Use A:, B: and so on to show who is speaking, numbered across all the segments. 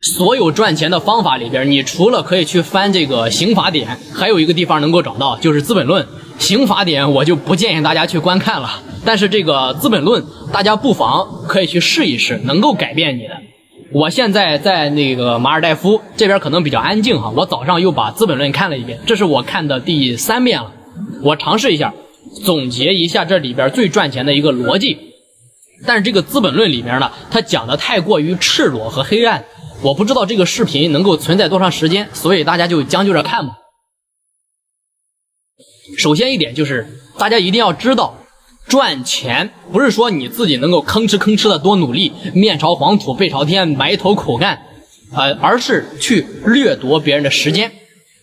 A: 所有赚钱的方法里边，你除了可以去翻这个刑法典，还有一个地方能够找到，就是《资本论》。刑法典我就不建议大家去观看了，但是这个《资本论》，大家不妨可以去试一试，能够改变你的。我现在在那个马尔代夫这边可能比较安静哈，我早上又把《资本论》看了一遍，这是我看的第3遍了。我尝试一下，总结一下这里边最赚钱的一个逻辑。但是这个《资本论》里面呢，它讲的太过于赤裸和黑暗。我不知道这个视频能够存在多长时间，所以大家就将就着看吧。首先一点就是，大家一定要知道，赚钱不是说你自己能够吭哧吭哧的多努力，面朝黄土背朝天，埋头苦干，而是去掠夺别人的时间。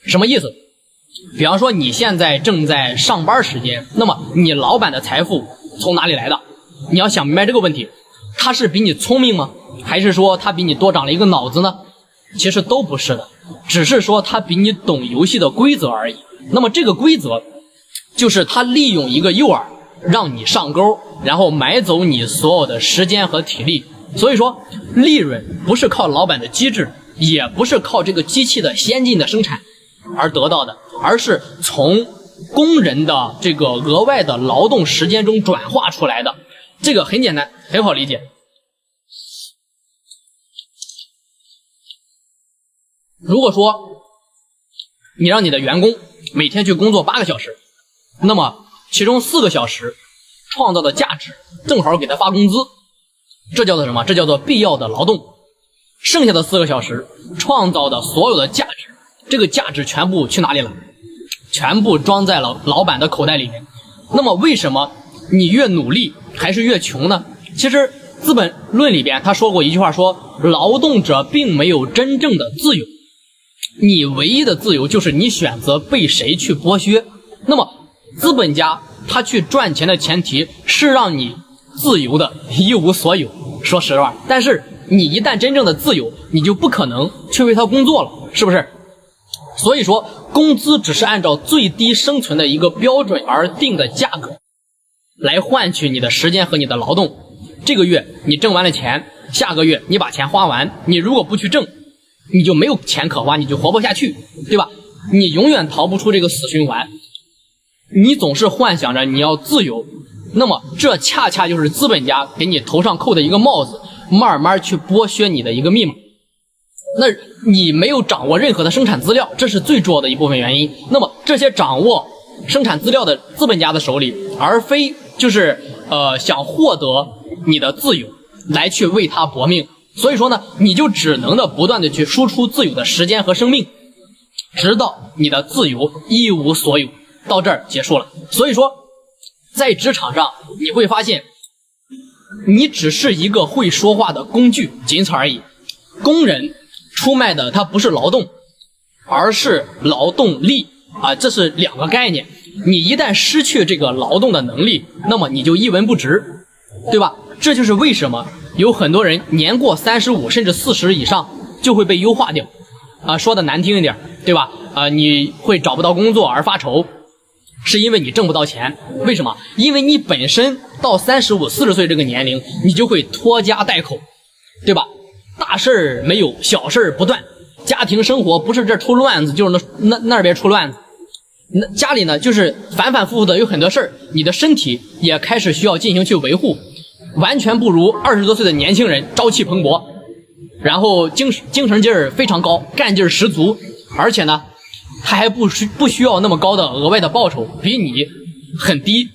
A: 什么意思？比方说你现在正在上班时间，那么你老板的财富从哪里来的？你要想明白这个问题，他是比你聪明吗？还是说他比你多长了一个脑子呢？其实都不是的，只是说他比你懂游戏的规则而已。那么这个规则就是他利用一个诱饵让你上钩，然后买走你所有的时间和体力。所以说利润不是靠老板的机智，也不是靠这个机器的先进的生产而得到的，而是从工人的这个额外的劳动时间中转化出来的。这个很简单，很好理解。如果说你让你的员工每天去工作8个小时，那么其中4个小时创造的价值正好给他发工资，这叫做什么？这叫做必要的劳动。剩下的4个小时创造的所有的价值，这个价值全部去哪里了？全部装在了老板的口袋里面。那么为什么你越努力还是越穷呢？其实《资本论》里边他说过一句话，说劳动者并没有真正的自由，你唯一的自由就是你选择被谁去剥削。那么资本家他去赚钱的前提是让你自由的一无所有，说实话，但是你一旦真正的自由，你就不可能去为他工作了，是不是？所以说工资只是按照最低生存的一个标准而定的价格来换取你的时间和你的劳动。这个月你挣完了钱，下个月你把钱花完，你如果不去挣，你就没有钱可花，你就活不下去，对吧？你永远逃不出这个死循环。你总是幻想着你要自由，那么这恰恰就是资本家给你头上扣的一个帽子，慢慢去剥削你的一个密码。那你没有掌握任何的生产资料，这是最重要的一部分原因。那么这些掌握生产资料的资本家的手里，而非就是想获得你的自由来去为他搏命。所以说呢，你就只能的不断的去输出自由的时间和生命，直到你的自由一无所有，到这儿结束了。所以说在职场上你会发现，你只是一个会说话的工具，仅此而已。工人出卖的他不是劳动，而是劳动力啊，这是2个概念。你一旦失去这个劳动的能力，那么你就一文不值，对吧？这就是为什么有很多人年过35甚至40以上就会被优化掉说的难听一点，对吧？你会找不到工作而发愁，是因为你挣不到钱。为什么？因为你本身到35、40岁这个年龄，你就会拖家带口，对吧？大事儿没有，小事儿不断，家庭生活不是这出乱子，就是那边出乱子。那家里呢，就是反反复复的有很多事儿，你的身体也开始需要进行去维护，完全不如20多岁的年轻人朝气蓬勃，然后精神劲儿非常高，干劲儿十足，而且呢，他还不需要那么高的额外的报酬，比你很低，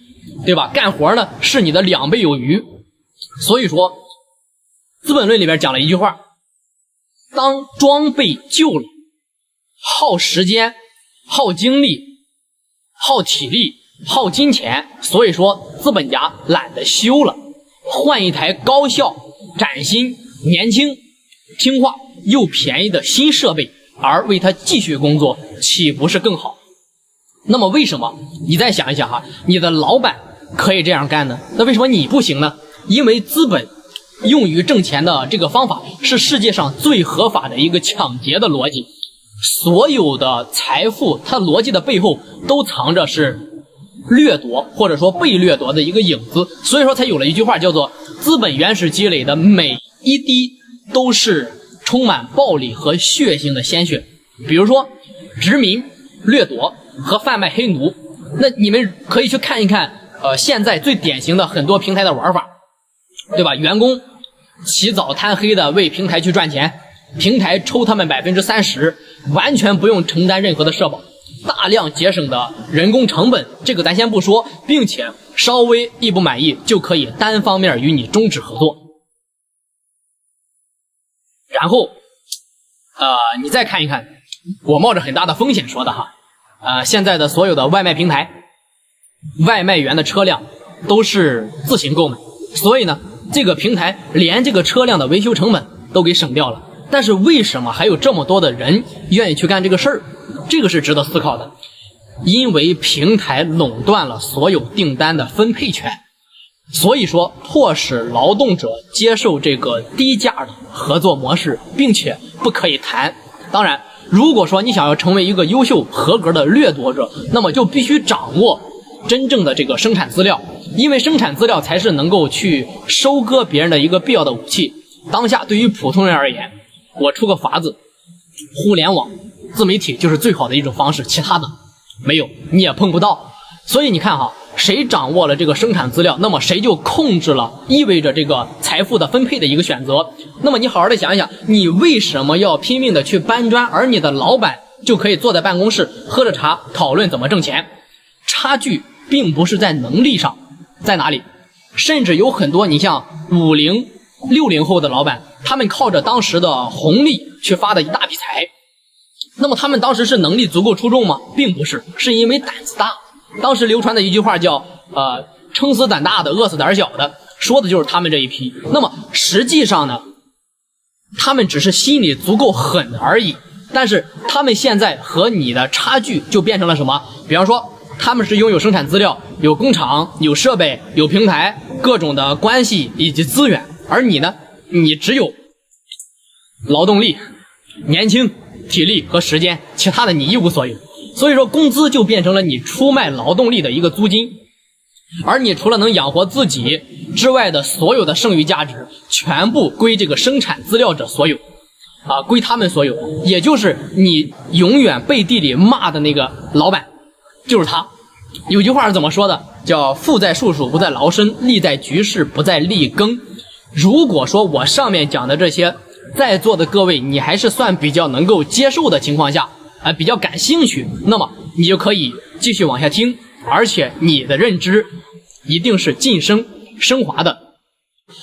A: 对吧？干活呢是你的2倍有余。所以说《资本论》里边讲了一句话，当装备旧了，耗时间、耗精力、耗体力、耗金钱，所以说资本家懒得修了，换一台高效、崭新、年轻、听话又便宜的新设备，而为他继续工作，岂不是更好？那么为什么你再想一想你的老板可以这样干呢？那为什么你不行呢？因为资本用于挣钱的这个方法是世界上最合法的一个抢劫的逻辑，所有的财富它逻辑的背后都藏着是掠夺或者说被掠夺的一个影子，所以说才有了一句话叫做资本原始积累的每一滴都是充满暴力和血腥的鲜血，比如说殖民、掠夺和贩卖黑奴。那你们可以去看一看，现在最典型的很多平台的玩法，对吧？员工起早贪黑的为平台去赚钱，平台抽他们30%，完全不用承担任何的社保，大量节省的人工成本，这个咱先不说，并且稍微一不满意就可以单方面与你终止合作。然后你再看一看，我冒着很大的风险说的哈，现在的所有的外卖平台，外卖员的车辆都是自行购买，所以呢，这个平台连这个车辆的维修成本都给省掉了。但是为什么还有这么多的人愿意去干这个事儿？这个是值得思考的。因为平台垄断了所有订单的分配权，所以说迫使劳动者接受这个低价的合作模式，并且不可以谈。当然，如果说你想要成为一个优秀合格的掠夺者，那么就必须掌握真正的这个生产资料，因为生产资料才是能够去收割别人的一个必要的武器。当下对于普通人而言，我出个法子，互联网自媒体就是最好的一种方式，其他的没有，你也碰不到。所以你看哈，谁掌握了这个生产资料，那么谁就控制了意味着这个财富的分配的一个选择。那么你好好的想一想，你为什么要拼命的去搬砖，而你的老板就可以坐在办公室喝着茶讨论怎么挣钱？差距并不是在能力上，在哪里？甚至有很多你像50、60后的老板，他们靠着当时的红利去发的一大笔财，那么他们当时是能力足够出众吗？并不是，是因为胆子大。当时流传的一句话叫撑死胆大的，饿死胆小的，说的就是他们这一批。那么实际上呢，他们只是心里足够狠而已。但是他们现在和你的差距就变成了什么？比方说他们是拥有生产资料，有工厂，有设备，有平台，各种的关系以及资源，而你呢，你只有劳动力、年轻、体力和时间，其他的你一无所有。所以说工资就变成了你出卖劳动力的一个租金，而你除了能养活自己之外的所有的剩余价值全部归这个生产资料者所有，归他们所有，也就是你永远背地里骂的那个老板就是他。有句话是怎么说的？叫富在术数不在劳身，利在局势不在利耕。如果说我上面讲的这些在座的各位你还是算比较能够接受的情况下，比较感兴趣，那么你就可以继续往下听，而且你的认知一定是晋升升华的。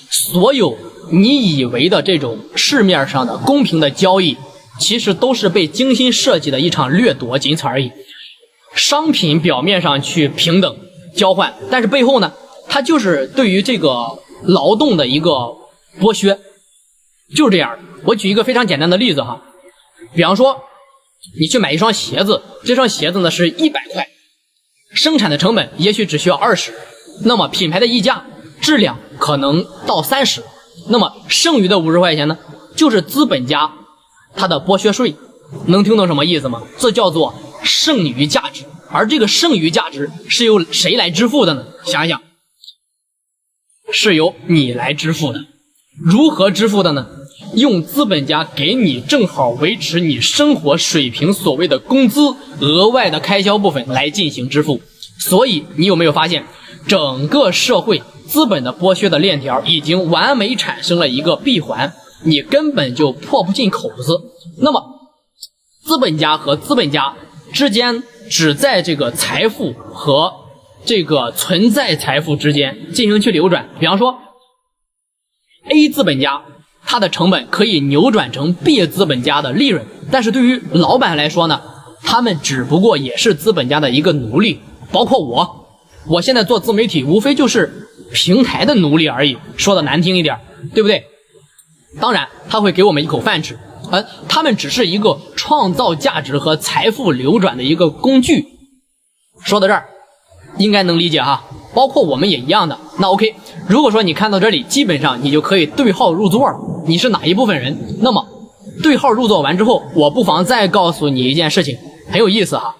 A: 所有你以为的这种市面上的公平的交易，其实都是被精心设计的一场掠夺，仅此而已。商品表面上去平等交换，但是背后呢，它就是对于这个劳动的一个剥削，就是这样。我举一个非常简单的例子哈，比方说你去买一双鞋子，这双鞋子呢是100块，生产的成本也许只需要20，那么品牌的溢价，质量可能到30，那么剩余的50块钱呢，就是资本家他的剥削税。能听懂什么意思吗？这叫做剩余价值。而这个剩余价值是由谁来支付的呢？想一想，是由你来支付的。如何支付的呢？用资本家给你正好维持你生活水平所谓的工资额外的开销部分来进行支付。所以你有没有发现，整个社会资本的剥削的链条已经完美产生了一个闭环，你根本就破不进口子。那么资本家和资本家之间只在这个财富和这个存在财富之间进行去流转。比方说 A 资本家他的成本可以扭转成 B 资本家的利润，但是对于老板来说呢，他们只不过也是资本家的一个奴隶。包括我现在做自媒体无非就是平台的奴隶而已，说的难听一点，对不对？当然他会给我们一口饭吃，他们只是一个创造价值和财富流转的一个工具。说到这儿应该能理解哈，包括我们也一样的。那 OK， 如果说你看到这里，基本上你就可以对号入座了，你是哪一部分人。那么对号入座完之后，我不妨再告诉你一件事情，很有意思哈。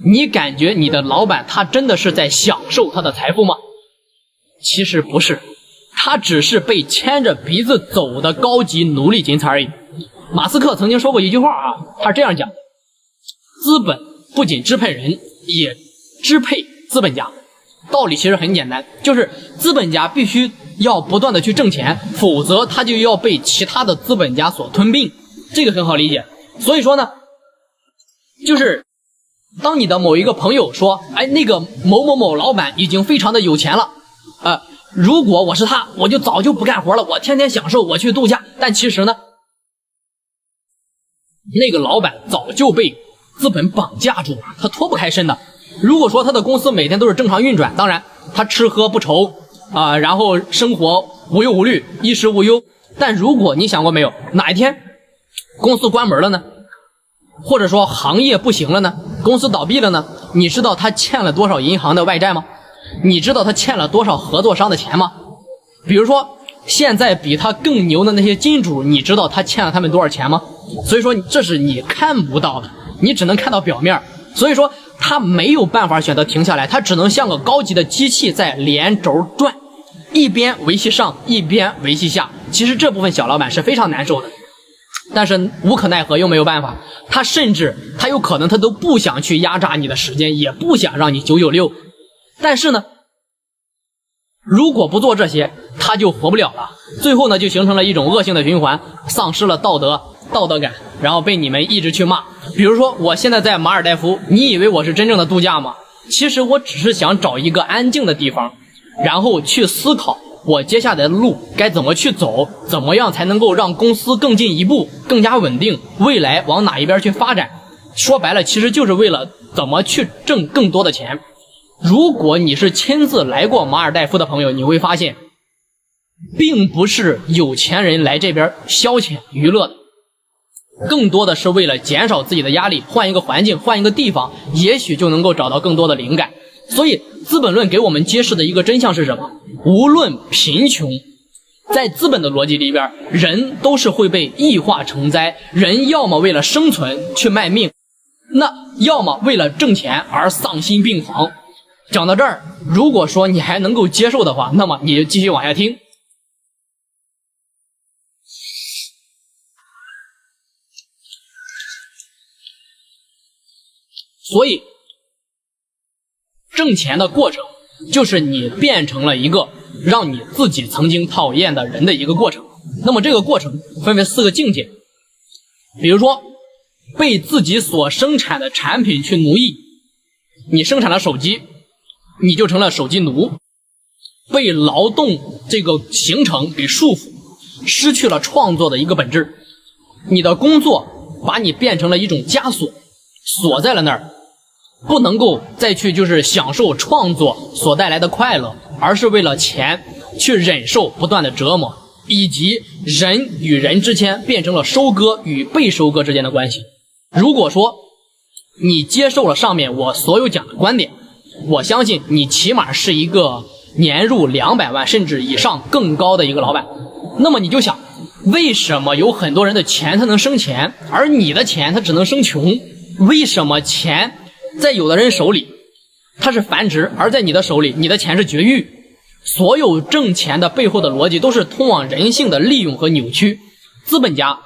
A: 你感觉你的老板他真的是在享受他的财富吗？其实不是，他只是被牵着鼻子走的高级奴隶，仅此而已。马斯克曾经说过一句话啊，他是这样讲的：资本不仅支配人，也支配资本家。道理其实很简单，就是资本家必须要不断的去挣钱，否则他就要被其他的资本家所吞并，这个很好理解。所以说呢，就是当你的某一个朋友说，哎，那个某某某老板已经非常的有钱了，如果我是他，我就早就不干活了，我天天享受，我去度假。但其实呢，那个老板早就被资本绑架住了，他脱不开身的。如果说他的公司每天都是正常运转，当然他吃喝不愁然后生活无忧无虑，衣食无忧。但如果你想过没有，哪一天公司关门了呢？或者说行业不行了呢？公司倒闭了呢？你知道他欠了多少银行的外债吗？你知道他欠了多少合作商的钱吗？比如说现在比他更牛的那些金主，你知道他欠了他们多少钱吗？所以说这是你看不到的，你只能看到表面。所以说他没有办法选择停下来，他只能像个高级的机器在连轴转，一边维系上，一边维系下。其实这部分小老板是非常难受的，但是无可奈何，又没有办法。他甚至他有可能他都不想去压榨你的时间，也不想让你996。但是呢，如果不做这些，他就活不了了。最后呢，就形成了一种恶性的循环，丧失了道德感，然后被你们一直去骂。比如说我现在在马尔代夫，你以为我是真正的度假吗？其实我只是想找一个安静的地方，然后去思考我接下来的路该怎么去走，怎么样才能够让公司更进一步，更加稳定，未来往哪一边去发展。说白了，其实就是为了怎么去挣更多的钱。如果你是亲自来过马尔代夫的朋友，你会发现并不是有钱人来这边消遣娱乐的，更多的是为了减少自己的压力，换一个环境，换一个地方，也许就能够找到更多的灵感。所以资本论给我们揭示的一个真相是什么？无论贫穷，在资本的逻辑里边，人都是会被异化成灾，人要么为了生存去卖命，那要么为了挣钱而丧心病狂。讲到这儿，如果说你还能够接受的话，那么你就继续往下听。所以挣钱的过程就是你变成了一个让你自己曾经讨厌的人的一个过程。那么这个过程分为4个境界，比如说被自己所生产的产品去奴役，你生产了手机，你就成了手机奴，被劳动这个行程给束缚，失去了创作的一个本质。你的工作把你变成了一种枷锁，锁在了那儿，不能够再去就是享受创作所带来的快乐，而是为了钱去忍受不断的折磨，以及人与人之间变成了收割与被收割之间的关系。如果说你接受了上面我所有讲的观点，我相信你起码是一个年入200万甚至以上更高的一个老板。那么你就想，为什么有很多人的钱他能生钱，而你的钱他只能生穷？为什么钱在有的人手里它是繁殖，而在你的手里你的钱是绝育？所有挣钱的背后的逻辑都是通往人性的利用和扭曲。资本家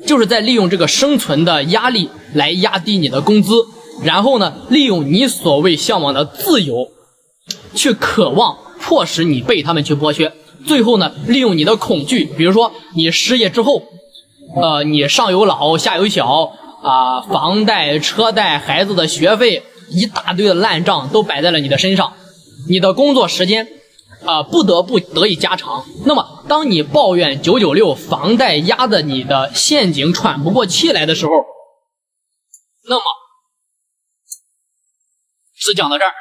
A: 就是在利用这个生存的压力来压低你的工资，然后呢，利用你所谓向往的自由去渴望迫使你被他们去剥削，最后呢，利用你的恐惧，比如说你失业之后你上有老下有小房贷车贷孩子的学费一大堆的烂账都摆在了你的身上，你的工作时间不得以加长。那么当你抱怨996房贷压得你的陷阱喘不过气来的时候，那么只讲到这儿。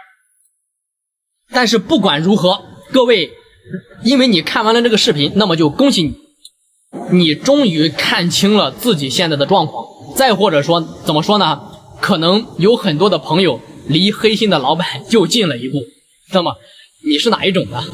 A: 但是不管如何，各位，因为你看完了这个视频，那么就恭喜你，你终于看清了自己现在的状况。再或者说怎么说呢，可能有很多的朋友离黑心的老板就近了一步。那么你是哪一种呢？